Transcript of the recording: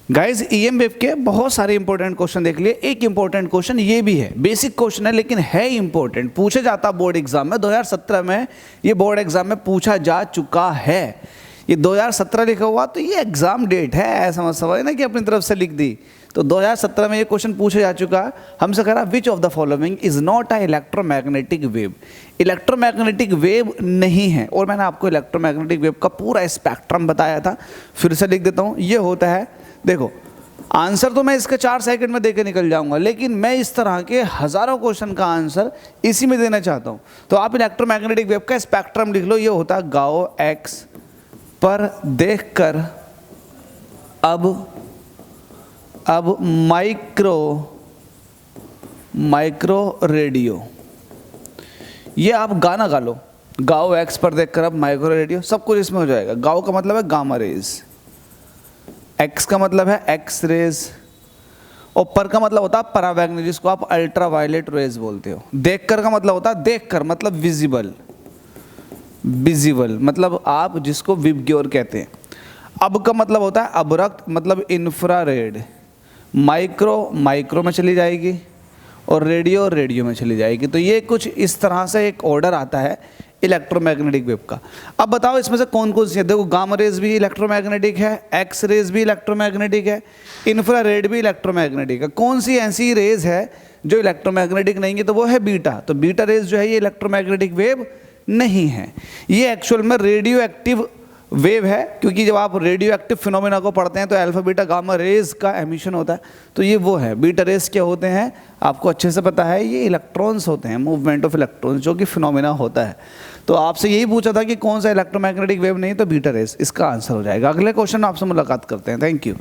Guys EM wave के बहुत सारे इंपॉर्टेंट क्वेश्चन देख लिए। एक इंपॉर्टेंट क्वेश्चन ये भी है, बेसिक क्वेश्चन है लेकिन है इंपॉर्टेंट, पूछा जाता बोर्ड एग्जाम में। 2017 में ये बोर्ड एग्जाम में पूछा जा चुका है। ये 2017 लिखा हुआ तो ये एग्जाम डेट है, ऐसा मत समझ ना कि अपनी तरफ से लिख दी। तो 2017 में ये क्वेश्चन पूछा जा चुका है। हमसे कह रहा which of the following is not a electromagnetic wave. Electromagnetic wave नहीं है। और मैंने आपको इलेक्ट्रोमैग्नेटिक वेव का पूरा स्पेक्ट्रम बताया था, फिर से लिख देता हूँ। ये होता है, देखो आंसर तो मैं इसके 4 सेकंड में देके निकल जाऊंगा, लेकिन मैं इस तरह के हजारों क्वेश्चन का आंसर इसी में देना चाहता हूँ। तो आप इलेक्ट्रोमैग्नेटिक वेव का स्पेक्ट्रम लिख लो। ये होता है गाओ एक्स पर देखकर अब माइक्रो रेडियो। ये आप गाना गा लो, गाओ एक्स पर देखकर अब माइक्रो रेडियो, सब कुछ इसमें हो जाएगा। गाओ का मतलब है गामा रेज, एक्स का मतलब है एक्स रेज, और पर का मतलब होता है परावैग्निक, जिसको आप अल्ट्रा वायलेट रेज बोलते हो। देखकर का मतलब होता है देखकर मतलब विजिबल, मतलब आप जिसको विबग्योर कहते हैं। अब का मतलब होता है अब्रक्त मतलब इंफ्रारेड, माइक्रो में चली जाएगी, और रेडियो में चली जाएगी। तो ये कुछ इस तरह से एक ऑर्डर आता है इलेक्ट्रोमैग्नेटिक वेव का। अब बताओ इसमें से कौन कौन सी है। देखो गामा रेज भी इलेक्ट्रोमैग्नेटिक है, एक्स रेज भी इलेक्ट्रोमैग्नेटिक है, इंफ्रारेड भी इलेक्ट्रोमैग्नेटिक है। कौन सी ऐसी रेज है जो इलेक्ट्रोमैग्नेटिक नहीं है? तो वो है बीटा। तो बीटा रेज जो है ये इलेक्ट्रोमैग्नेटिक वेव नहीं है, ये एक्चुअल में रेडियो एक्टिव वेव है। क्योंकि जब आप रेडियो एक्टिव फिनोमेना को पढ़ते हैं तो अल्फा बीटा गामा रेज का एमिशन होता है। तो ये वो है। बीटा रेज क्या होते हैं आपको अच्छे से पता है, ये इलेक्ट्रॉन्स होते हैं, मूवमेंट ऑफ इलेक्ट्रॉन्स, जो कि फिनोमेना होता है। तो आपसे यही पूछा था कि कौन सा इलेक्ट्रोमैग्नेटिक वेव नहीं, तो बीटा रेज इसका आंसर हो जाएगा। अगले क्वेश्चन आपसे मुलाकात करते हैं। Thank you.